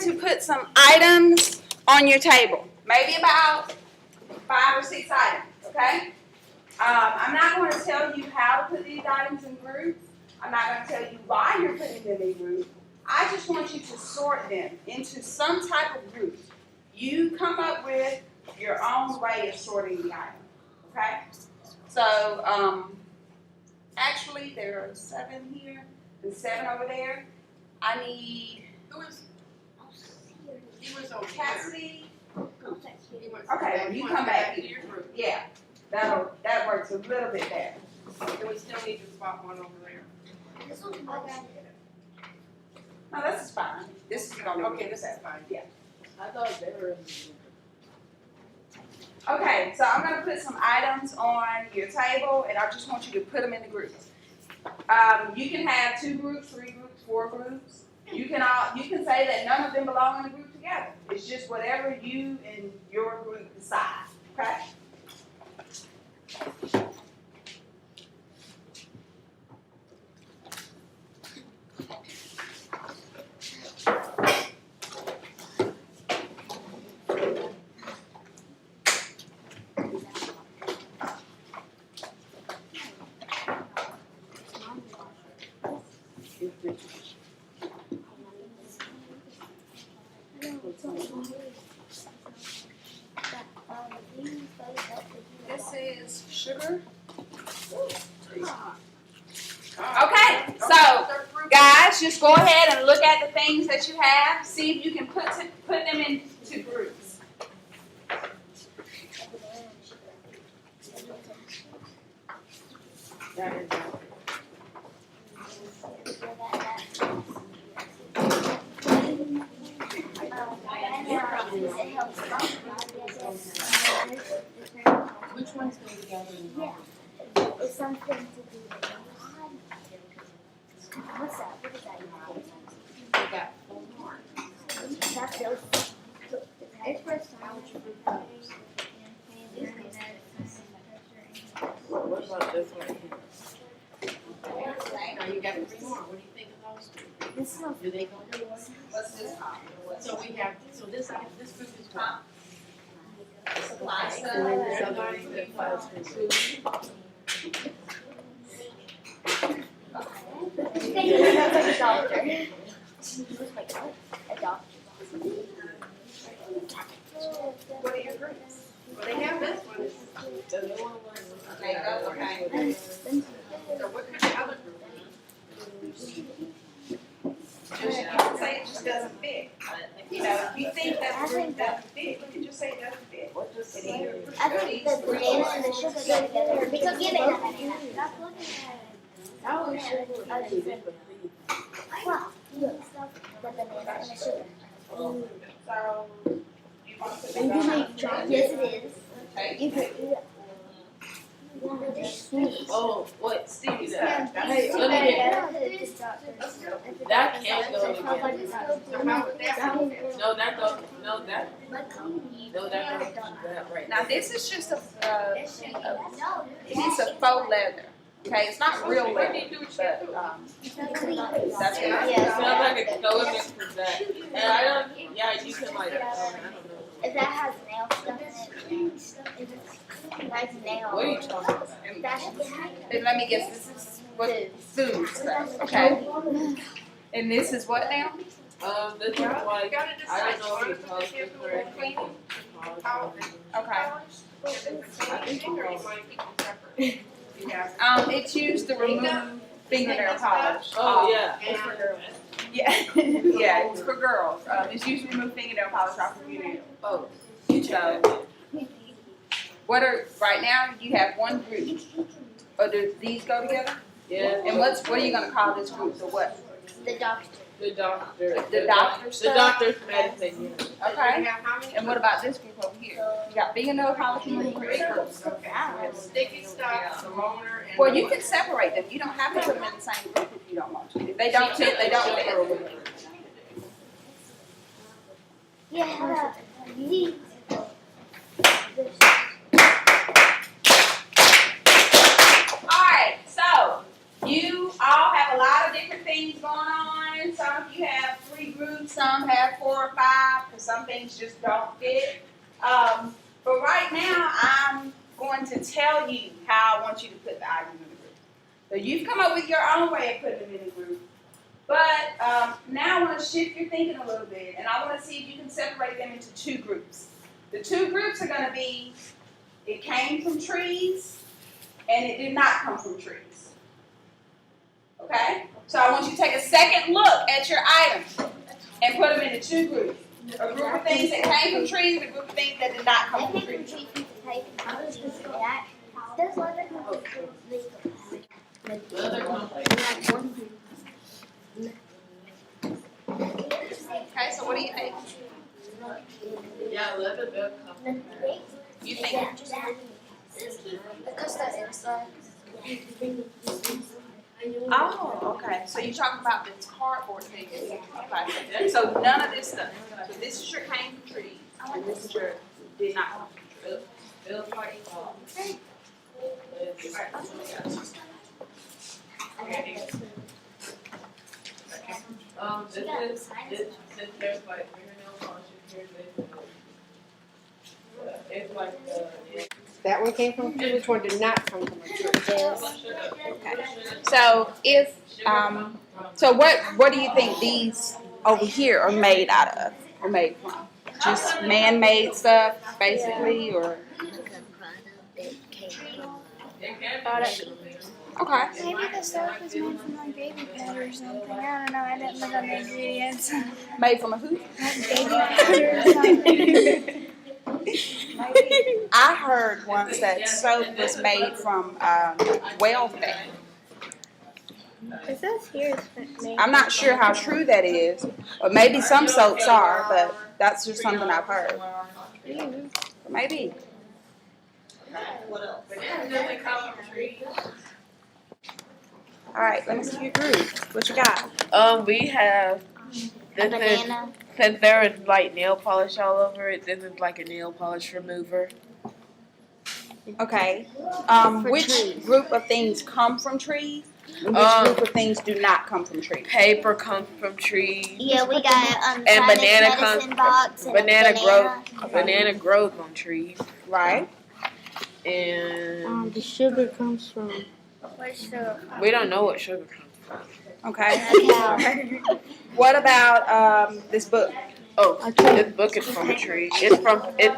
to put some items on your table, maybe about 5 or 6 items, okay? I'm not going to tell you how to put these items in groups. I'm not going to tell you why you're putting them in groups. I just want you to sort them into some type of group. You come up with your own way of sorting the items, okay? So, actually, there are 7 here and 7 over there. I need. Who is? He was on Cassidy. Okay, when you come back here. Yeah, that works a little bit better. And we still need to spot one over there. No, this is fine. This is gonna Okay, this is fine. Yeah. I thought they were in Okay, so I'm gonna put some items on your table, and I just want you to put them in the groups. You can have 2 groups, 3 groups, 4 groups. You can say that none of them belong in a group together. It's just whatever you and your group decide. Okay. This is sugar. Okay, so guys, just go ahead and look at the things that you have. See if you can put them into groups. Which one's going together? Yeah. It's something to do with what's that? What is that? We got 4 more. That's those. It's first time. What about this one here? Now you got 3 more. What do you think of those 2? This smells. Do they go together? What's this called? So we have, so this group is what? Supply stuff. So those are 5 food. It smells like a doctor. A doctor. What are your groups? Well, they have this one. The new one was. Okay. So what kind of other group? Just say it just doesn't fit. You know, if you think that group doesn't fit, you can just say it doesn't fit. What does it It I think the banana and the sugar go together. Because give it a banana. Stop looking at it. How is sugar usually different? Wow. Look. The banana and the sugar. So, you want to put And this you on? make chocolate. Yes, it is. Okay. You could eat it. Oh, what? Stevie Yeah. stuff. Hey, let me get. That can't go together. No, that goes. No, that. No, that goes. That right. Now this is just it's a faux leather. Okay, it's not real leather, but that's what Yeah. Sounds like a element for that. And I don't. Yeah, you can like. I don't know. If that has nail stuff in it, that's nail. What are you talking about? That's And let me guess, this is what food stuff, okay? And this is what now? This is like, I don't know what you call it or anything. Okay. I think or you want to keep them separate? It's used to remove fingernail polish. Oh, yeah. And for girls. Yeah, yeah, it's for girls. It's used to remove fingernail polish off of your nails. Oh, you check So, right now you have one group. Or do these go together? Yeah. And what are you gonna call this group? So what? the doctor. The doctor. The doctor The stuff? doctor's medicine, yeah. You Okay. have how many? And what about this group over here? You got fingernail polish and Three groups. Okay. We have sticky stuff, the roller, and. well, you can separate them. You don't have to put them in the same group if you don't want to. If they don't fit, they don't fit. Yeah. Alright, so you all have a lot of different things going on. Some of you have 3 3 groups, some have 4 or 5, because some things just don't fit. But right now, I'm going to tell you how I want you to put the items in the group. So you've come up with your own way of putting them in a group. But now I want to shift your thinking a little bit, and I want to see if you can separate them into 2 groups. The 2 groups are going to be, it came from trees, and it did not come from trees. Okay? So I want you to take a second look at your items and put them into 2 groups. A group of things that came from trees and a group of things that did not come from trees. Okay, so what do you think? Yeah, leather does come. You think? Oh, okay. So you're talking about the cardboard thing. Okay. So none of this stuff. So this is your came from trees, and this is your did not come from trees. Since there's like fingernail polish here, it's like That one came from a tree, which one did not come from a tree? Okay. So if so what do you think these over here are made out of or made from? Just man-made stuff, basically, or okay. Maybe the stuff is made from like baby powder or something. I don't know. I didn't look at the ingredients. Made from a who? Baby powder or something. I heard once that soap was made from whale fat. It says here it's made. I'm not sure how true that is, but maybe some soaps are, but that's just something I've heard. Maybe. All right, let me see your group. What you got? we have since there is like nail polish all over it, this is like a nail polish remover. Okay. Which group of things come from trees? And which group of things do not come from trees? Paper comes from trees. Yeah, we got And China's banana medicine box and Banana banana. Banana grows on trees. Right. And The sugar comes from. we don't know what sugar comes from. Okay. Okay. What about this book? Oh, this book is from a tree. It's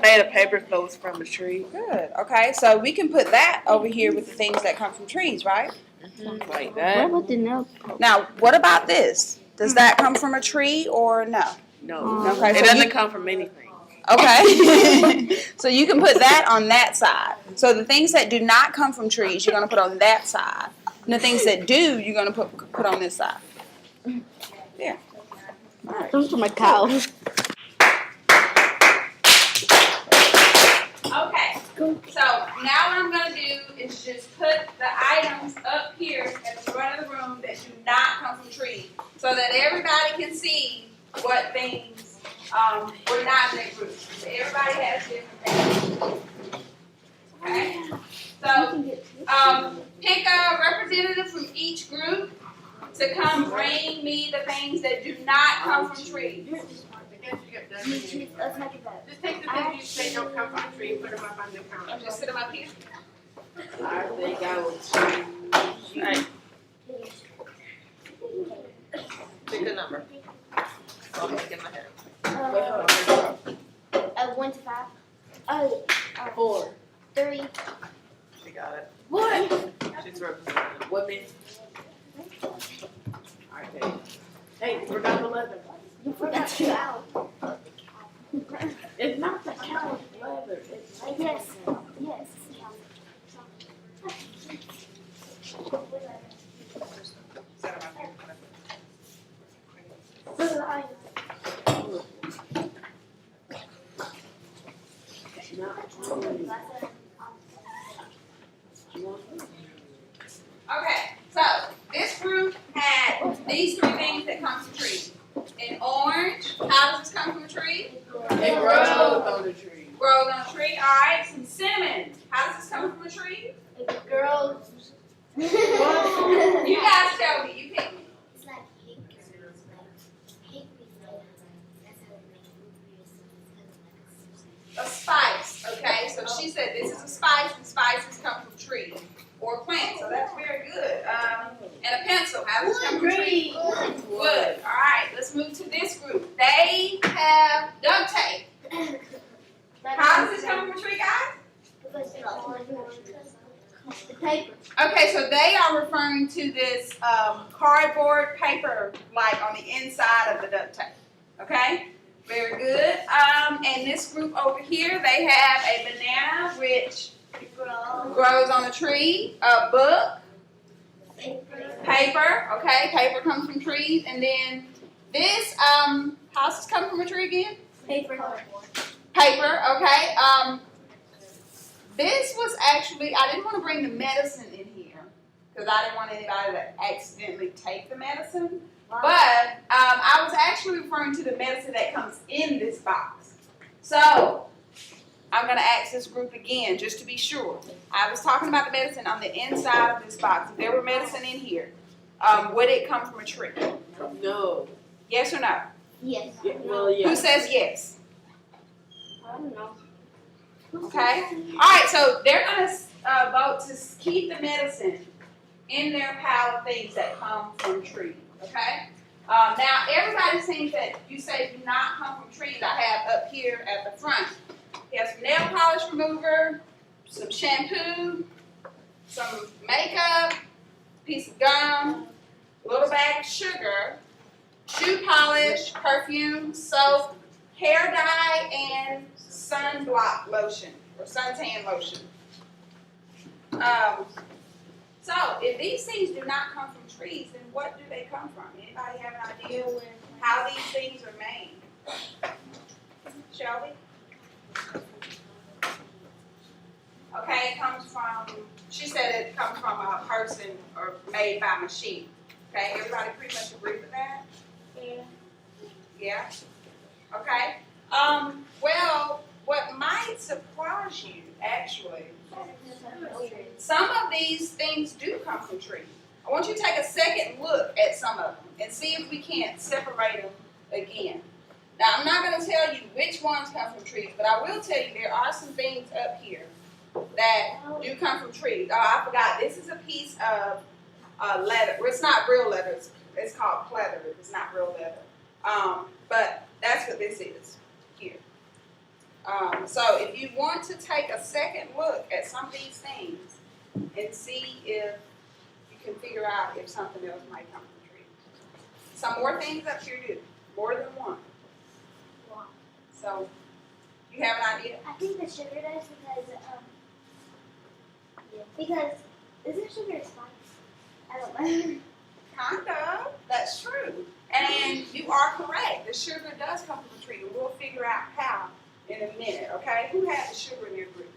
made of paper, so it's from a tree. Good. Okay, so we can put that over here with the things that come from trees, right? Like that. What the nail? Now, what about this? Does that come from a tree or no? No. Okay, It so doesn't you- come from anything. Okay. So you can put that on that side. So the things that do not come from trees, you're going to put on that side. And the things that do, you're going to put on this side. Yeah. All right. Comes from a cow. Okay. So now what I'm going to do is just put the items up here at the front of the room that do not come from trees, so that everybody can see what things were not in that group. So everybody has different things. Okay. So pick a representative from each group to come bring me the things that do not come from trees. Let's make it better. Just take the things you say don't come from a tree and put them up on the counter. Just sit them up here. I think I would Right. pick a number. I'll make it in my head. 1 to 5. Oh, 4. 3. She got it. What? She's representing women. Alright, hey, we're down to 11. You forgot to out. It's not the cow's leather. It's Yes. Yes. Okay, so this group had these 3 things that come from trees. An orange, how does this come from a tree? It grows on the tree. Grows on a tree. All right, some cinnamon. How does this come from a tree? Girls. You guys tell me. You pick me. It's like pink. a spice, okay? So she said this is a spice, and spices come from trees or plants, so that's very good. And a pencil, how does it come from trees? Wood. All right, let's move to this group. They have duct tape. How does this come from a tree, guys? The paper. Okay, so they are referring to this cardboard paper, like on the inside of the duct tape. Okay, very good. And this group over here, they have a banana which grows on a tree, a book, paper. Okay, paper comes from trees, and then this houses come from a tree again. Paper. Paper. Okay. This was actually, I didn't want to bring the medicine in here because I didn't want anybody to accidentally take the medicine. But I was actually referring to the medicine that comes in this box. So I'm going to ask this group again just to be sure. I was talking about the medicine on the inside of this box. If there were medicine in here, would it come from a tree? No. Yes or no? Yes. Yeah, well, yeah. Who says yes? I don't know. Okay. All right, so they're going to vote to keep the medicine in their pile of things that come from trees. Okay. Now, everybody thinks that you say do not come from trees. I have up here at the front. We have some nail polish remover, some shampoo, some makeup, piece of gum, a little bag of sugar, shoe polish, perfume, soap, hair dye, and sunblock lotion or suntan lotion. So if these things do not come from trees, then what do they come from? Anybody have an idea how these things are made? Shelby? Okay, it comes from, she said it comes from a person or made by machine. Okay, everybody pretty much agree with that? Yeah. Yeah? Okay. Well, what might surprise you, actually, some of these things do come from trees. I want you to take a second look at some of them and see if we can't separate them again. Now, I'm not going to tell you which ones come from trees, but I will tell you there are some things up here that do come from trees. Oh, I forgot. This is a piece of leather. Well, it's not real leather. It's called pleather. It's not real leather. But that's what this is here. So if you want to take a second look at some of these things and see if you can figure out if something else might come from trees. Some more things up here do. More than one. So, you have an idea? I think the sugar does because isn't sugar a spice? I don't know. Kind of. That's true. And you are correct. The sugar does come from a tree. And we'll figure out how in a minute, okay? Who has the sugar in their group?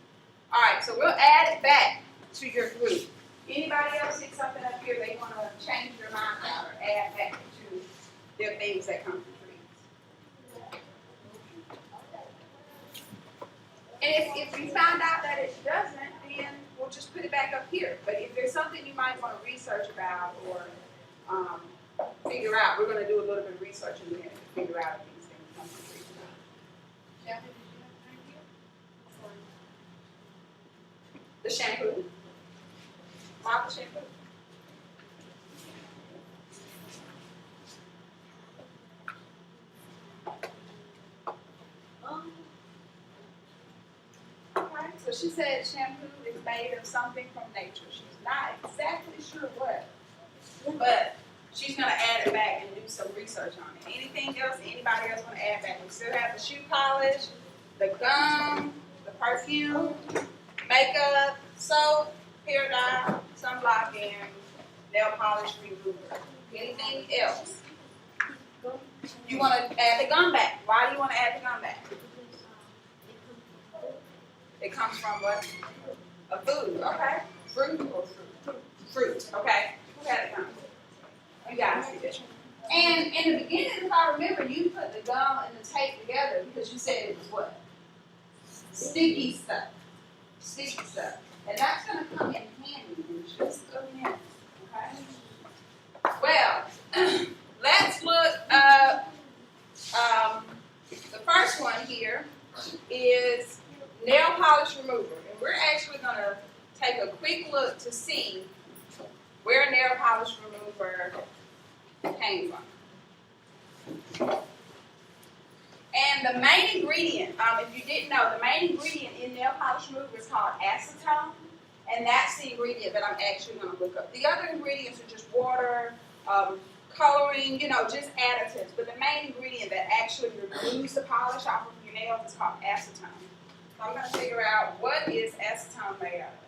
All right, so we'll add it back to your group. Anybody else see something up here they want to change their mind about or add back to their things that come from trees? And if you find out that it doesn't, then we'll just put it back up here. But if there's something you might want to research about or figure out, we're going to do a little bit of research in a minute to figure out if these things come from trees or not. Jackie, did you have an idea? The shampoo. Martha shampoo. Okay, so she said shampoo is made of something from nature. She's not exactly sure what, but she's going to add it back and do some research on it. Anything else? Anybody else want to add back? We still have the shoe polish, the gum, the perfume, makeup, soap, hair dye, sunblock, and nail polish remover. Anything else? You want to add the gum back. Why do you want to add the gum back? It comes from what? A food, okay? Fruit or fruit? Fruit, okay. Who had it gum? You guys did it. And in the beginning, if I remember, you put the gum and the tape together because you said it was what? Sticky stuff. Sticky stuff. And that's going to come in handy in just a minute, okay? Well, let's look up the first one here. is nail polish remover. And we're actually gonna take a quick look to see where nail polish remover came from. And the main ingredient, if you didn't know, the main ingredient in nail polish remover is called acetone. And that's the ingredient that I'm actually gonna look up. The other ingredients are just water, coloring, just additives. But the main ingredient that actually removes the polish off of your nails is called acetone. So I'm going to figure out what is acetone made out of.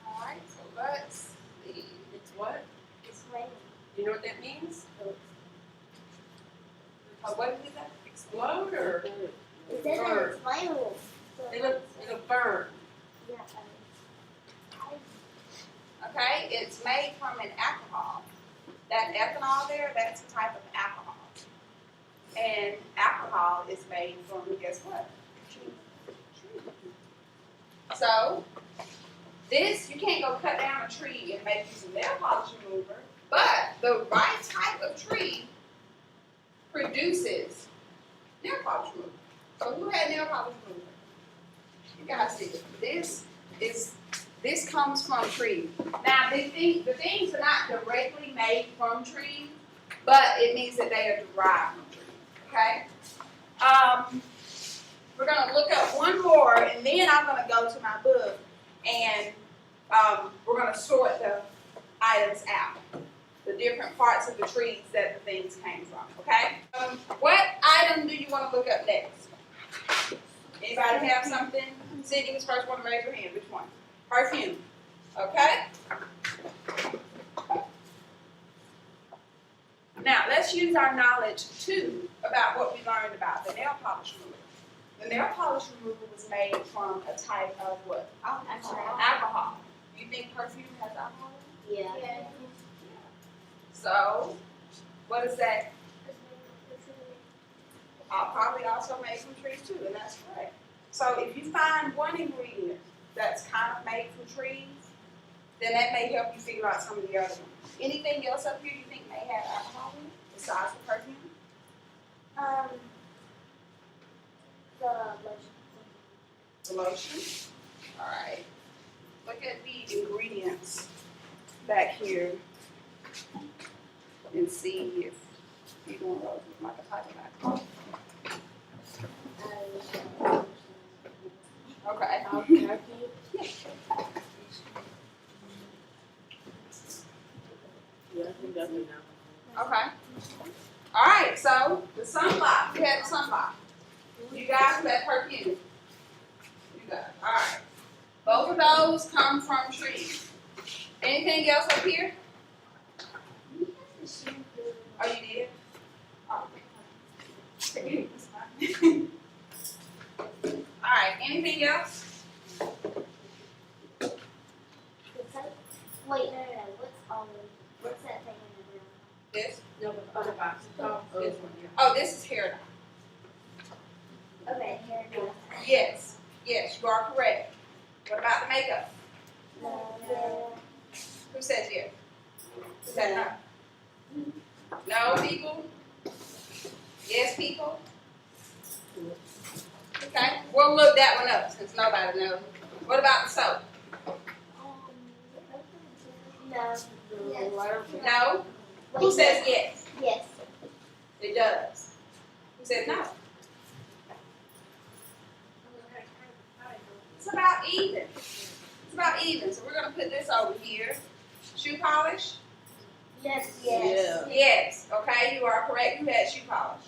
All right, so let's see. It's what? It's raining. You know what that means? What is that? Explode or It says that it's flammable. So it'll burn. yeah, Okay, it's made from an alcohol. That ethanol there, that's a type of alcohol. And alcohol is made from, guess what? Tree. So, this, you can't go cut down a tree and make you some nail polish remover, but the right type of tree produces nail polish remover. So who had nail polish remover? You guys see it. This comes from trees. Now the things are not directly made from trees, but it means that they are derived from trees. Okay? We're gonna look up one more, and then I'm gonna go to my book, and we're gonna sort the items out, the different parts of the trees that the things came from. Okay? What item do you want to look up next? Anybody have something? Sydney was first one to raise her hand. Which one? Perfume. Okay? Now, let's use our knowledge, too, about what we learned about the nail polish remover. The nail polish remover was made from a type of what? Alcohol. You think perfume has alcohol in it? yeah. So, what is that? Probably also made from trees, too, and that's correct. So, if you find one ingredient that's kind of made from trees, then that may help you figure out some of the other ones. Anything else up here you think may have alcohol in it besides the perfume? The lotion. The lotion. All right. Look at the ingredients back here and see if either one of those look like a type of alcohol. Okay. Yeah, I think that's enough. Okay. All right. So the sunblock. You had the sunblock. You guys who had perfume. You got it. All right. Both of those come from trees. Anything else up here? Oh, you did? Oh. That's fine. All right. Anything else? Wait, no. What's that thing in the ground? This? No, the other box. Oh, this one, yeah. Oh, this is hair dye. Okay, here it goes. Yes. Yes, you are correct. What about the makeup? Who says yes? Who says no? No, people? Yes, people? Okay, we'll look that one up since nobody knows. What about the soap? No. No? Who says yes? Yes. It does. Who says no? It's about even. It's about even. So we're going to put this over here. Shoe polish? Yes. Yeah. Yes. Okay, you are correct. You had shoe polish.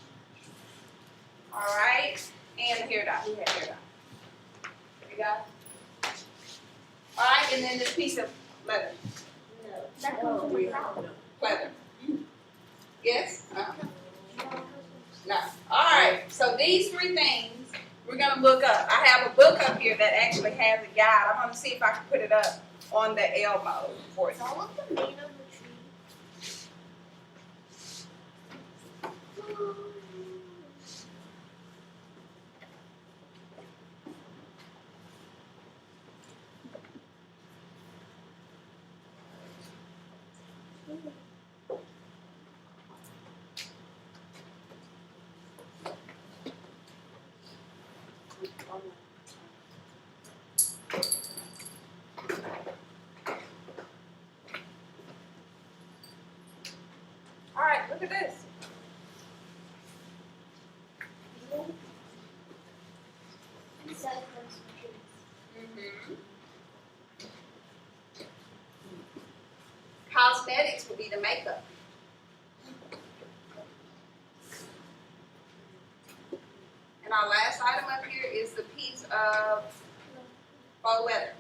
All right. And the hair dye. You had hair dye. There you go. All right, and then this piece of leather. No. That comes from the ground. Leather. Yes? No. All right. So these three things we're going to look up. I have a book up here that actually has a guide. I'm going to see if I can put it up on the elbow for you. All of them made of the tree. All right, look at this. Cosmetics will be the makeup. And our last item up here is the piece of faux leather.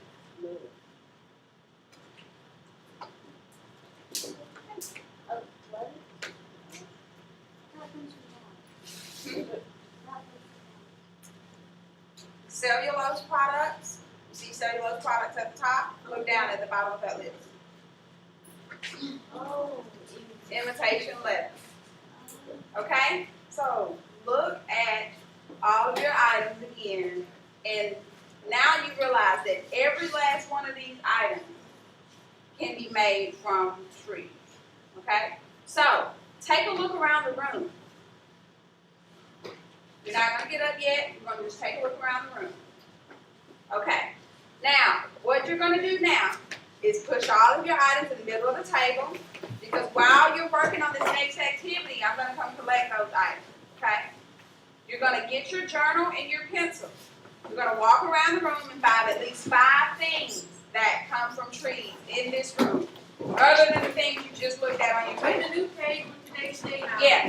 Cellulose products. You see cellulose products at the top? Look down at the bottom of that list. Imitation leather. Okay? So look at all of your items again, and now you realize that every last one of these items can be made from trees. Okay? So take a look around the room. You're not going to get up yet. You're going to just take a look around the room. Okay. Now, what you're going to do now is push all of your items in the middle of the table, because while you're working on this next activity, I'm going to come collect those items. Okay? You're going to get your journal and your pencils. You're going to walk around the room and find at least 5 things that come from trees in this room, other than the things you just looked at on your table. The new page with today's date. Yeah,